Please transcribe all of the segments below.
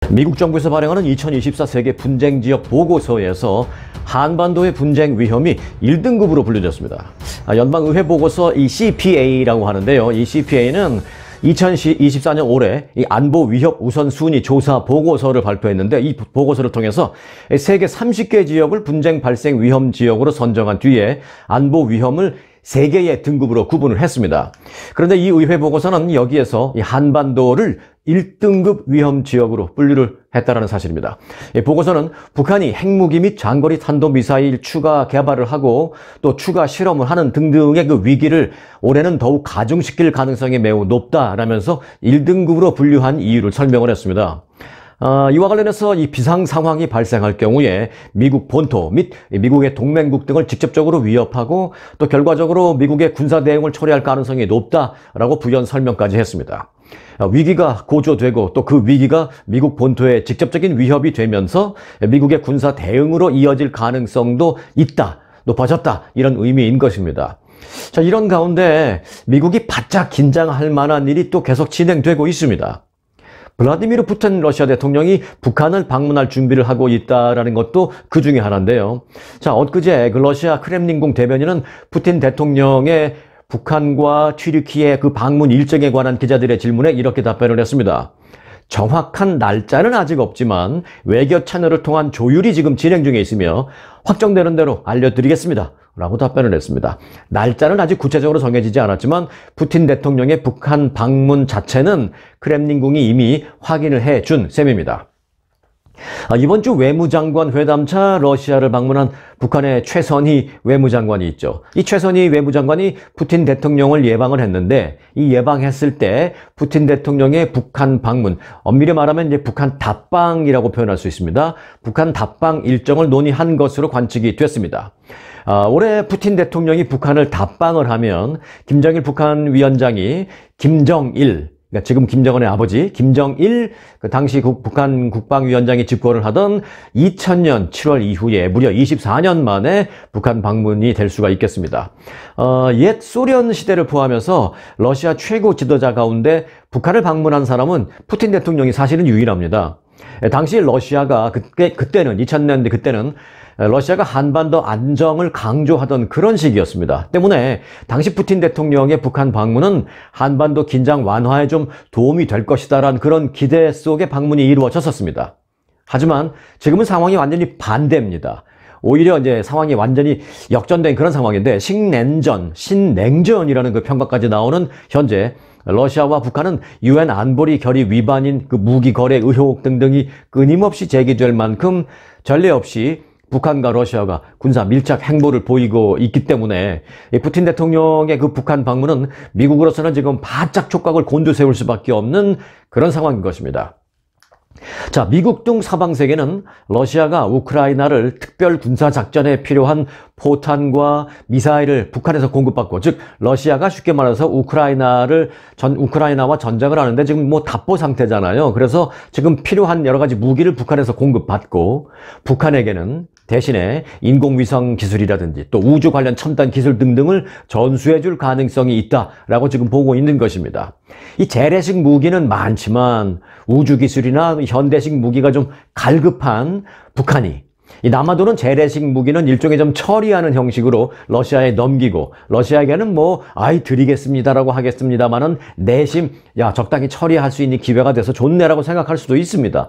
미국 정부에서 발행하는 2024 세계 분쟁 지역 보고서에서 한반도의 분쟁 위험이 1등급으로 분류됐습니다. 연방의회 보고서 이 CPA라고 하는데요. 이 CPA는 2024년 올해 이 안보 위협 우선순위 조사 보고서를 발표했는데, 이 보고서를 통해서 세계 30개 지역을 분쟁 발생 위험 지역으로 선정한 뒤에 안보 위험을 3개의 등급으로 구분을 했습니다. 그런데 이 의회 보고서는 여기에서 이 한반도를 1등급 위험 지역으로 분류를 했다는 사실입니다. 이 보고서는 북한이 핵무기 및 장거리 탄도미사일 추가 개발을 하고 또 추가 실험을 하는 등등의 그 위기를 올해는 더욱 가중시킬 가능성이 매우 높다라면서 1등급으로 분류한 이유를 설명을 했습니다. 이와 관련해서 이 비상 상황이 발생할 경우에 미국 본토 및 미국의 동맹국 등을 직접적으로 위협하고 또 결과적으로 미국의 군사 대응을 초래할 가능성이 높다라고 부연 설명까지 했습니다. 위기가 고조되고 또 그 위기가 미국 본토에 직접적인 위협이 되면서 미국의 군사 대응으로 이어질 가능성도 있다, 높아졌다, 이런 의미인 것입니다. 자, 이런 가운데 미국이 바짝 긴장할 만한 일이 또 계속 진행되고 있습니다. 블라디미르 푸틴 러시아 대통령이 북한을 방문할 준비를 하고 있다는 것도 그 중에 하나인데요. 자, 엊그제 그 러시아 크렘린궁 대변인은 푸틴 대통령의 북한과 튀르키예 그 방문 일정에 관한 기자들의 질문에 이렇게 답변을 했습니다. 정확한 날짜는 아직 없지만 외교 채널을 통한 조율이 지금 진행 중에 있으며 확정되는 대로 알려드리겠습니다 라고 답변을 했습니다. 날짜는 아직 구체적으로 정해지지 않았지만 푸틴 대통령의 북한 방문 자체는 크렘린궁이 이미 확인을 해준 셈입니다. 이번 주 외무장관 회담차 러시아를 방문한 북한의 최선희 외무장관이 있죠. 이 최선희 외무장관이 푸틴 대통령을 예방을 했는데, 이 예방했을 때 푸틴 대통령의 북한 방문, 엄밀히 말하면 이제 북한 답방이라고 표현할 수 있습니다. 북한 답방 일정을 논의한 것으로 관측이 됐습니다. 올해 푸틴 대통령이 북한을 답방을 하면 김정일 북한 위원장이 김정일, 그러니까 지금 김정은의 아버지 김정일 그 당시 북한 국방위원장이 집권을 하던 2000년 7월 이후에 무려 24년 만에 북한 방문이 될 수가 있겠습니다. 옛 소련 시대를 포함해서 러시아 최고 지도자 가운데 북한을 방문한 사람은 푸틴 대통령이 사실은 유일합니다. 당시 러시아가 그때는 2000년대 그때는 러시아가 한반도 안정을 강조하던 그런 시기였습니다. 때문에 당시 푸틴 대통령의 북한 방문은 한반도 긴장 완화에 좀 도움이 될 것이다라는 그런 기대 속의 방문이 이루어졌었습니다. 하지만 지금은 상황이 완전히 반대입니다. 오히려 이제 상황이 완전히 역전된 그런 상황인데, 신냉전이라는 그 평가까지 나오는 현재 러시아와 북한은 유엔 안보리 결의 위반인 그 무기 거래 의혹 등등이 끊임없이 제기될 만큼 전례 없이 북한과 러시아가 군사 밀착 행보를 보이고 있기 때문에 푸틴 대통령의 그 북한 방문은 미국으로서는 지금 바짝 촉각을 곤두세울 수밖에 없는 그런 상황인 것입니다. 자, 미국 등 서방 세계는 러시아가 우크라이나를 특별 군사 작전에 필요한 포탄과 미사일을 북한에서 공급받고, 즉 러시아가 쉽게 말해서 우크라이나와 전쟁을 하는데 지금 뭐 답보 상태잖아요. 그래서 지금 필요한 여러 가지 무기를 북한에서 공급받고, 북한에게는 대신에 인공위성 기술이라든지 또 우주 관련 첨단 기술 등등을 전수해 줄 가능성이 있다라고 지금 보고 있는 것입니다. 이 재래식 무기는 많지만 우주 기술이나 현대식 무기가 좀 갈급한 북한이, 이 남아도는 재래식 무기는 일종의 좀 처리하는 형식으로 러시아에 넘기고, 러시아에게는 뭐 드리겠습니다라고 하겠습니다만은 내심 적당히 처리할 수 있는 기회가 돼서 좋네라고 생각할 수도 있습니다.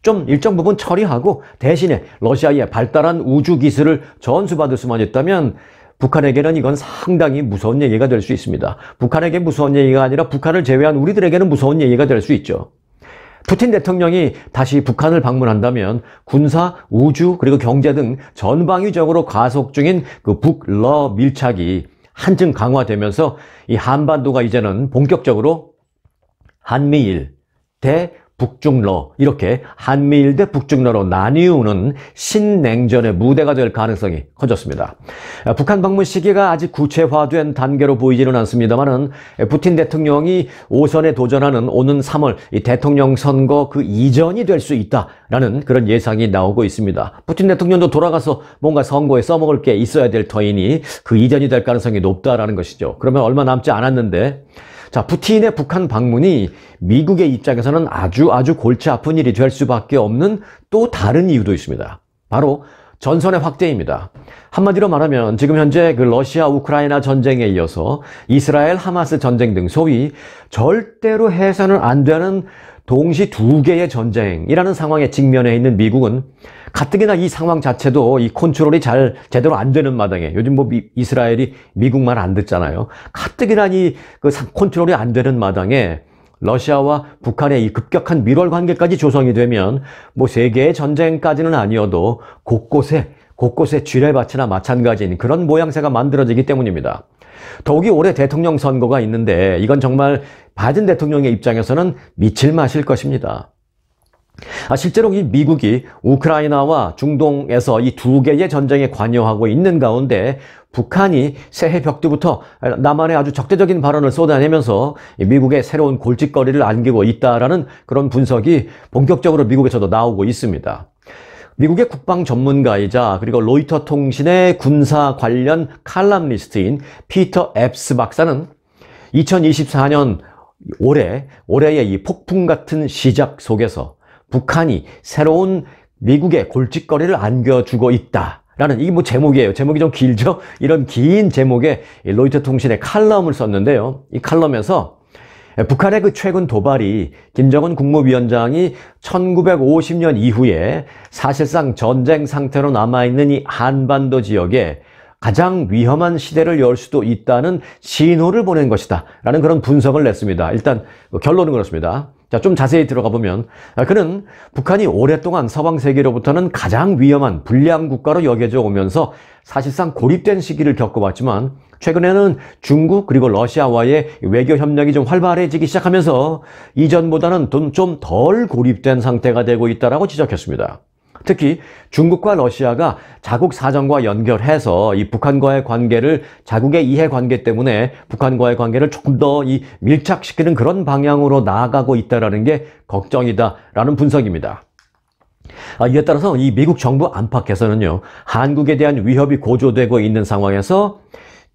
좀 일정 부분 처리하고 대신에 러시아의 발달한 우주 기술을 전수받을 수만 있다면 북한에게는 이건 상당히 무서운 얘기가 될 수 있습니다. 북한에게 무서운 얘기가 아니라 북한을 제외한 우리들에게는 무서운 얘기가 될 수 있죠. 푸틴 대통령이 다시 북한을 방문한다면 군사, 우주, 그리고 경제 등 전방위적으로 가속 중인 그 북러 밀착이 한층 강화되면서 이 한반도가 이제는 본격적으로 한미일 대 북중러, 이렇게 한미일 대 북중러로 나뉘우는 신냉전의 무대가 될 가능성이 커졌습니다. 북한 방문 시기가 아직 구체화된 단계로 보이지는 않습니다만은 푸틴 대통령이 5선에 도전하는 오는 3월 이 대통령 선거 그 이전이 될 수 있다라는 그런 예상이 나오고 있습니다. 푸틴 대통령도 돌아가서 뭔가 선거에 써먹을 게 있어야 될 터이니 그 이전이 될 가능성이 높다라는 것이죠. 그러면 얼마 남지 않았는데 자, 푸틴의 북한 방문이 미국의 입장에서는 아주 골치 아픈 일이 될 수밖에 없는 또 다른 이유도 있습니다. 바로 전선의 확대입니다. 한마디로 말하면 지금 현재 그 러시아 우크라이나 전쟁에 이어서 이스라엘 하마스 전쟁 등 소위 절대로 해서는 안 되는 동시 두 개의 전쟁이라는 상황에 직면해 있는 미국은 가뜩이나 이 상황 자체도 이 컨트롤이 잘 제대로 안 되는 마당에, 요즘 뭐 이스라엘이 미국 말 안 듣잖아요. 가뜩이나 이 그 컨트롤이 안 되는 마당에 러시아와 북한의 이 급격한 밀월 관계까지 조성이 되면 뭐 세계의 전쟁까지는 아니어도 곳곳에 쥐레밭이나 마찬가지인 그런 모양새가 만들어지기 때문입니다. 더욱이 올해 대통령 선거가 있는데 이건 정말 바이든 대통령의 입장에서는 미칠 맛일 것입니다. 실제로 이 미국이 우크라이나와 중동에서 이 두 개의 전쟁에 관여하고 있는 가운데 북한이 새해 벽두부터 남한에 아주 적대적인 발언을 쏟아내면서 미국의 새로운 골칫거리를 안기고 있다라는 그런 분석이 본격적으로 미국에서도 나오고 있습니다. 미국의 국방 전문가이자 그리고 로이터 통신의 군사 관련 칼럼니스트인 피터 앱스 박사는 2024년 올해의 이 폭풍 같은 시작 속에서 북한이 새로운 미국의 골칫거리를 안겨주고 있다라는, 이게 뭐 제목이에요. 제목이 좀 길죠? 이런 긴 제목의 로이터 통신의 칼럼을 썼는데요. 이 칼럼에서 북한의 그 최근 도발이 김정은 국무위원장이 1950년 이후에 사실상 전쟁 상태로 남아있는 이 한반도 지역에 가장 위험한 시대를 열 수도 있다는 신호를 보낸 것이다 라는 그런 분석을 냈습니다. 일단 결론은 그렇습니다. 자, 좀 자세히 들어가 보면 그는 북한이 오랫동안 서방 세계로부터는 가장 위험한 불량 국가로 여겨져 오면서 사실상 고립된 시기를 겪어왔지만 최근에는 중국 그리고 러시아와의 외교 협력이 좀 활발해지기 시작하면서 이전보다는 좀 덜 고립된 상태가 되고 있다라고 지적했습니다. 특히 중국과 러시아가 자국 사정과 연결해서 이 북한과의 관계를 자국의 이해관계 때문에 북한과의 관계를 조금 더 밀착시키는 그런 방향으로 나아가고 있다는 게 걱정이다라는 분석입니다. 이에 따라서 이 미국 정부 안팎에서는요, 한국에 대한 위협이 고조되고 있는 상황에서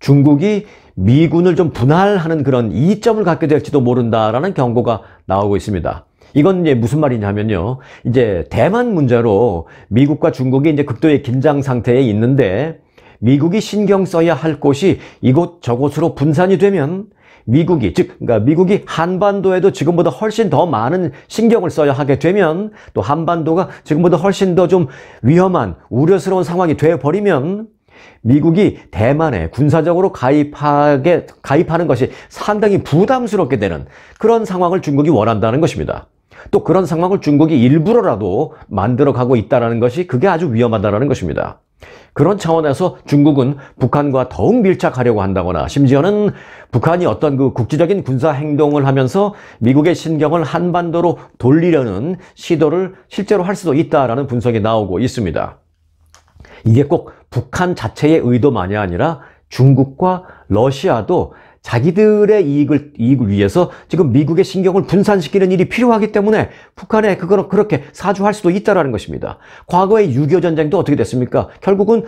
중국이 미군을 좀 분할하는 그런 이점을 갖게 될지도 모른다라는 경고가 나오고 있습니다. 이건 이제 무슨 말이냐면요, 이제 대만 문제로 미국과 중국이 이제 극도의 긴장 상태에 있는데 미국이 신경 써야 할 곳이 이곳 저곳으로 분산이 되면 그러니까 미국이 한반도에도 지금보다 훨씬 더 많은 신경을 써야 하게 되면, 또 한반도가 지금보다 훨씬 더 좀 위험한 우려스러운 상황이 되어버리면 미국이 대만에 군사적으로 가입하는 것이 상당히 부담스럽게 되는 그런 상황을 중국이 원한다는 것입니다. 또 그런 상황을 중국이 일부러라도 만들어가고 있다는 것이 그게 아주 위험하다는 것입니다. 그런 차원에서 중국은 북한과 더욱 밀착하려고 한다거나 심지어는 북한이 어떤 그 국지적인 군사 행동을 하면서 미국의 신경을 한반도로 돌리려는 시도를 실제로 할 수도 있다라는 분석이 나오고 있습니다. 이게 꼭 북한 자체의 의도만이 아니라 중국과 러시아도 자기들의 이익을 위해서 지금 미국의 신경을 분산시키는 일이 필요하기 때문에 북한에 그거는 그렇게 사주할 수도 있다는 것입니다. 과거의 6.25 전쟁도 어떻게 됐습니까? 결국은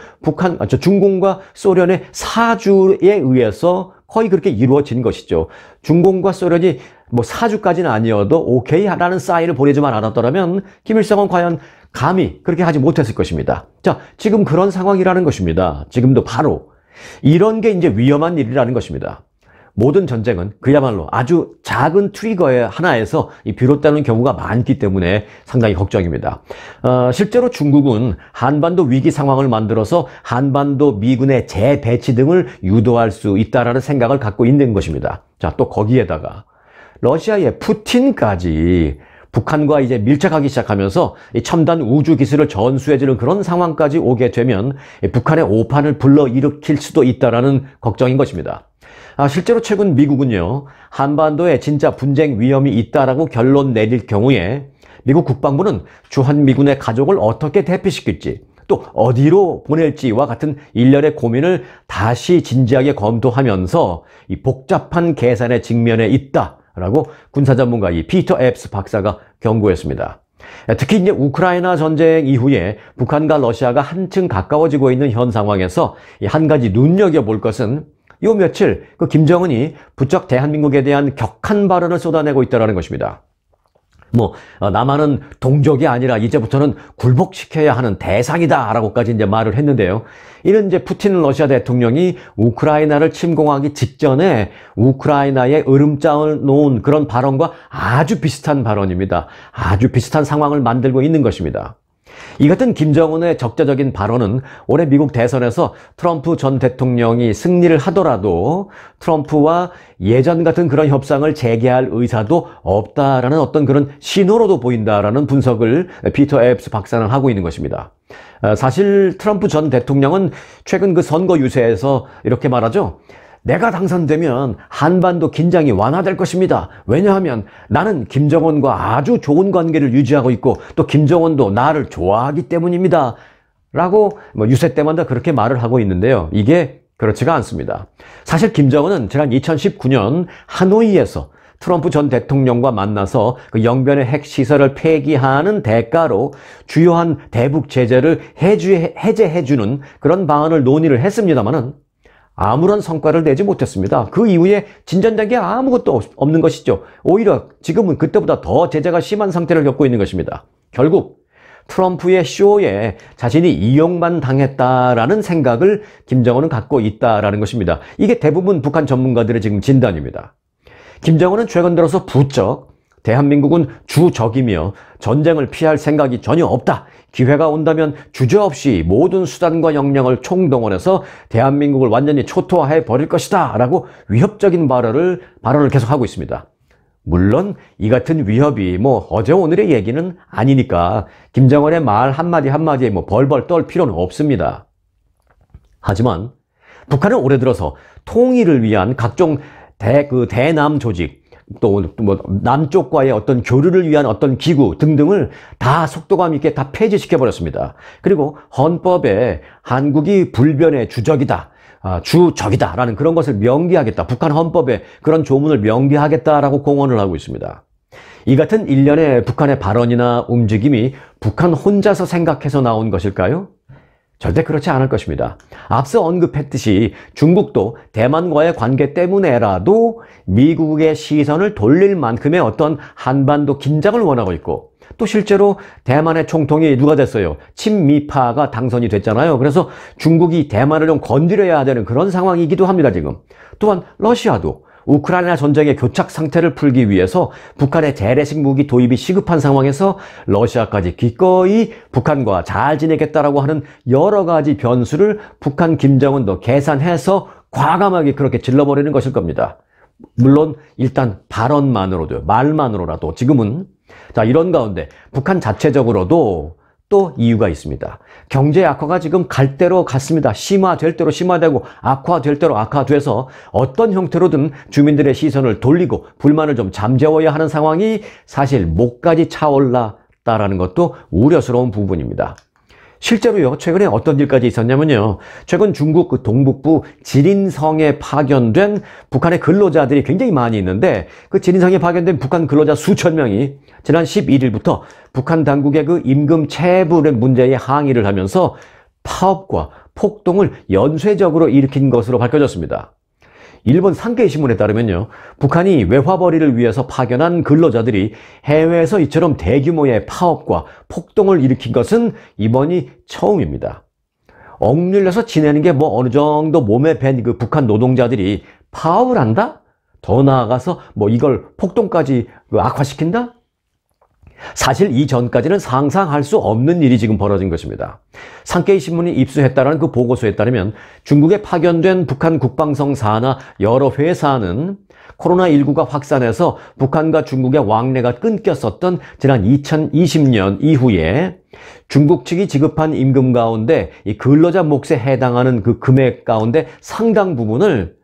중공과 소련의 사주에 의해서 거의 그렇게 이루어진 것이죠. 중공과 소련이 뭐 사주까지는 아니어도 오케이 라는 사인을 보내지만 않았더라면 김일성은 과연 감히 그렇게 하지 못했을 것입니다. 자, 지금 그런 상황이라는 것입니다. 지금도 바로 이런 게 이제 위험한 일이라는 것입니다. 모든 전쟁은 그야말로 아주 작은 트리거 하나에서 비롯되는 경우가 많기 때문에 상당히 걱정입니다. 실제로 중국은 한반도 위기 상황을 만들어서 한반도 미군의 재배치 등을 유도할 수 있다라는 생각을 갖고 있는 것입니다. 자, 또 거기에다가 러시아의 푸틴까지 북한과 이제 밀착하기 시작하면서 첨단 우주 기술을 전수해주는 그런 상황까지 오게 되면 북한의 오판을 불러일으킬 수도 있다라는 걱정인 것입니다. 실제로 최근 미국은요, 한반도에 진짜 분쟁 위험이 있다라고 결론 내릴 경우에 미국 국방부는 주한미군의 가족을 어떻게 대피시킬지 또 어디로 보낼지와 같은 일련의 고민을 다시 진지하게 검토하면서 이 복잡한 계산에 직면해 있다라고 군사 전문가 이 피터 앱스 박사가 경고했습니다. 특히 이제 우크라이나 전쟁 이후에 북한과 러시아가 한층 가까워지고 있는 현 상황에서 한 가지 눈여겨볼 것은 요 며칠 그 김정은이 부쩍 대한민국에 대한 격한 발언을 쏟아내고 있다는 것입니다. 남한은 동족이 아니라 이제부터는 굴복시켜야 하는 대상이다 라고까지 이제 말을 했는데요. 이는 이제 푸틴 러시아 대통령이 우크라이나를 침공하기 직전에 우크라이나에 으름장을 놓은 그런 발언과 아주 비슷한 발언입니다. 아주 비슷한 상황을 만들고 있는 것입니다. 이 같은 김정은의 적대적인 발언은 올해 미국 대선에서 트럼프 전 대통령이 승리를 하더라도 트럼프와 예전 같은 그런 협상을 재개할 의사도 없다라는 어떤 그런 신호로도 보인다라는 분석을 피터 앱스 박사는 하고 있는 것입니다. 사실 트럼프 전 대통령은 최근 그 선거 유세에서 이렇게 말하죠. 내가 당선되면 한반도 긴장이 완화될 것입니다. 왜냐하면 나는 김정은과 아주 좋은 관계를 유지하고 있고 또 김정은도 나를 좋아하기 때문입니다. 라고 유세 때마다 그렇게 말을 하고 있는데요. 이게 그렇지가 않습니다. 사실 김정은은 지난 2019년 하노이에서 트럼프 전 대통령과 만나서 그 영변의 핵시설을 폐기하는 대가로 주요한 대북 제재를 해제해주는 그런 방안을 논의를 했습니다마는 아무런 성과를 내지 못했습니다. 그 이후에 진전된 게 아무것도 없는 것이죠. 오히려 지금은 그때보다 더 제재가 심한 상태를 겪고 있는 것입니다. 결국 트럼프의 쇼에 자신이 이용만 당했다라는 생각을 김정은은 갖고 있다라는 것입니다. 이게 대부분 북한 전문가들의 지금 진단입니다. 김정은은 최근 들어서 부쩍 대한민국은 주적이며 전쟁을 피할 생각이 전혀 없다. 기회가 온다면 주저없이 모든 수단과 역량을 총동원해서 대한민국을 완전히 초토화해 버릴 것이다 라고 위협적인 발언을 계속하고 있습니다. 물론 이 같은 위협이 어제 오늘의 얘기는 아니니까 김정은의 말 한마디 한마디에 벌벌 떨 필요는 없습니다. 하지만 북한은 올해 들어서 통일을 위한 각종 대남 조직 또 남쪽과의 어떤 교류를 위한 어떤 기구 등등을 다 속도감 있게 다 폐지시켜 버렸습니다. 그리고 헌법에 한국이 불변의 주적이다, 주적이다라는 그런 것을 명기하겠다. 북한 헌법에 그런 조문을 명기하겠다라고 공언을 하고 있습니다. 이 같은 일련의 북한의 발언이나 움직임이 북한 혼자서 생각해서 나온 것일까요? 절대 그렇지 않을 것입니다. 앞서 언급했듯이 중국도 대만과의 관계 때문에라도 미국의 시선을 돌릴 만큼의 어떤 한반도 긴장을 원하고 있고 또 실제로 대만의 총통이 누가 됐어요? 친미파가 당선이 됐잖아요. 그래서 중국이 대만을 좀 건드려야 되는 그런 상황이기도 합니다, 지금. 또한 러시아도 우크라이나 전쟁의 교착 상태를 풀기 위해서 북한의 재래식 무기 도입이 시급한 상황에서 러시아까지 기꺼이 북한과 잘 지내겠다라고 하는 여러 가지 변수를 북한 김정은도 계산해서 과감하게 그렇게 질러버리는 것일 겁니다. 물론 일단 발언만으로도 말만으로라도 지금은 이런 가운데 북한 자체적으로도 또 이유가 있습니다. 경제 악화가 지금 갈 대로 갔습니다. 심화될 대로 심화되고 악화될 대로 악화돼서 어떤 형태로든 주민들의 시선을 돌리고 불만을 좀 잠재워야 하는 상황이 사실 목까지 차올랐다라는 것도 우려스러운 부분입니다. 실제로요, 최근에 어떤 일까지 있었냐면요. 최근 중국 동북부 지린성에 파견된 북한의 근로자들이 굉장히 많이 있는데 그 지린성에 파견된 북한 근로자 수천 명이 지난 11일부터 북한 당국의 그 임금 체불의 문제에 항의를 하면서 파업과 폭동을 연쇄적으로 일으킨 것으로 밝혀졌습니다. 일본 산케이 신문에 따르면요, 북한이 외화벌이를 위해서 파견한 근로자들이 해외에서 이처럼 대규모의 파업과 폭동을 일으킨 것은 이번이 처음입니다. 억눌려서 지내는 게 어느 정도 몸에 밴 그 북한 노동자들이 파업을 한다? 더 나아가서 이걸 폭동까지 악화시킨다? 사실 이전까지는 상상할 수 없는 일이 지금 벌어진 것입니다. 산케이 신문이 입수했다는 그 보고서에 따르면 중국에 파견된 북한 국방성 사나 여러 회사는 코로나19가 확산해서 북한과 중국의 왕래가 끊겼었던 지난 2020년 이후에 중국 측이 지급한 임금 가운데 이 근로자 몫에 해당하는 그 금액 가운데 상당 부분을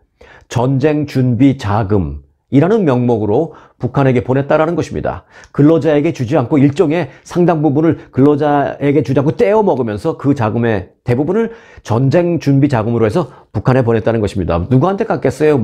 전쟁 준비 자금 이라는 명목으로 북한에게 보냈다라는 것입니다. 근로자에게 주지 않고 일종의 상당 부분을 근로자에게 주지 않고 떼어 먹으면서 그 자금의 대부분을 전쟁 준비 자금으로 해서 북한에 보냈다는 것입니다. 누구한테 갔겠어요?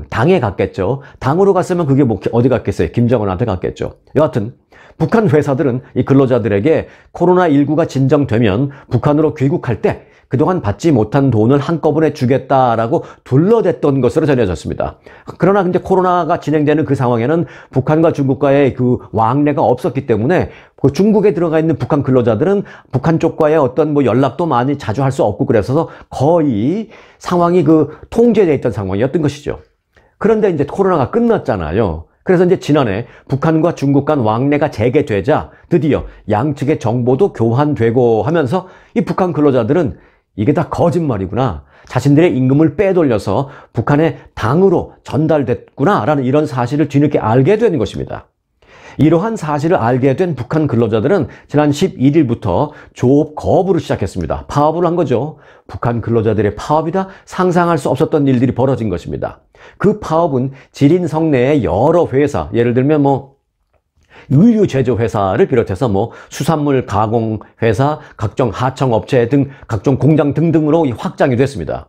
당에 갔겠죠. 당으로 갔으면 그게 어디 갔겠어요? 김정은한테 갔겠죠. 여하튼 북한 회사들은 이 근로자들에게 코로나19가 진정되면 북한으로 귀국할 때 그동안 받지 못한 돈을 한꺼번에 주겠다라고 둘러댔던 것으로 전해졌습니다. 그러나 이제 코로나가 진행되는 그 상황에는 북한과 중국과의 그 왕래가 없었기 때문에 그 중국에 들어가 있는 북한 근로자들은 북한 쪽과의 어떤 뭐 연락도 많이 자주 할 수 없고 그래서 거의 상황이 그 통제되어 있던 상황이었던 것이죠. 그런데 이제 코로나가 끝났잖아요. 그래서 이제 지난해 북한과 중국 간 왕래가 재개되자 드디어 양측의 정보도 교환되고 하면서 이 북한 근로자들은 이게 다 거짓말이구나. 자신들의 임금을 빼돌려서 북한의 당으로 전달됐구나라는 이런 사실을 뒤늦게 알게 된 것입니다. 이러한 사실을 알게 된 북한 근로자들은 지난 11일부터 조업 거부를 시작했습니다. 파업을 한 거죠. 북한 근로자들의 파업이다 상상할 수 없었던 일들이 벌어진 것입니다. 그 파업은 지린성 내의 여러 회사, 예를 들면 뭐 의류 제조 회사를 비롯해서 뭐 수산물 가공 회사, 각종 하청 업체 등 각종 공장 등등으로 확장이 됐습니다.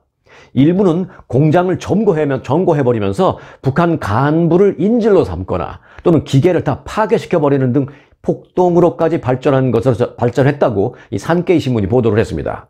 일부는 공장을 점거해버리면서 북한 간부를 인질로 삼거나 또는 기계를 다 파괴시켜버리는 등 폭동으로까지 발전했다고 이 산케이 신문이 보도를 했습니다.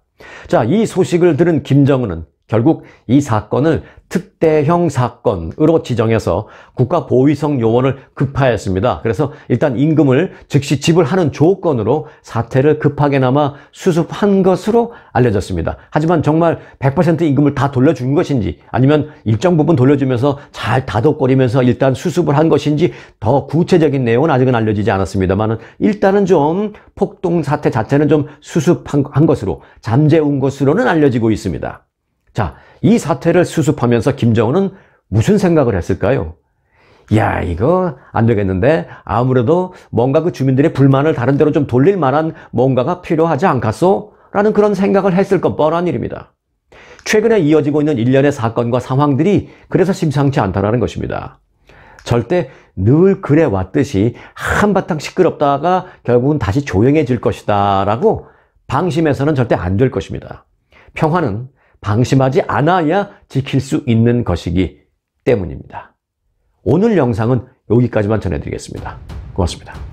자, 이 소식을 들은 김정은은 결국 이 사건을 특대형 사건으로 지정해서 국가보위성 요원을 급파했습니다. 그래서 일단 임금을 즉시 지불하는 조건으로 사태를 급하게나마 수습한 것으로 알려졌습니다. 하지만 정말 100% 임금을 다 돌려준 것인지 아니면 일정 부분 돌려주면서 잘 다독거리면서 일단 수습을 한 것인지 더 구체적인 내용은 아직은 알려지지 않았습니다만 일단은 좀 폭동 사태 자체는 좀 수습한 것으로 잠재운 것으로는 알려지고 있습니다. 자, 이 사태를 수습하면서 김정은은 무슨 생각을 했을까요? 야, 이거 안 되겠는데 아무래도 뭔가 그 주민들의 불만을 다른 데로 좀 돌릴 만한 뭔가가 필요하지 않겠소? 라는 그런 생각을 했을 건 뻔한 일입니다. 최근에 이어지고 있는 일련의 사건과 상황들이 그래서 심상치 않다는 것입니다. 절대 늘 그래 왔듯이 한바탕 시끄럽다가 결국은 다시 조용해질 것이다 라고 방심해서는 절대 안 될 것입니다. 평화는 방심하지 않아야 지킬 수 있는 것이기 때문입니다. 오늘 영상은 여기까지만 전해드리겠습니다. 고맙습니다.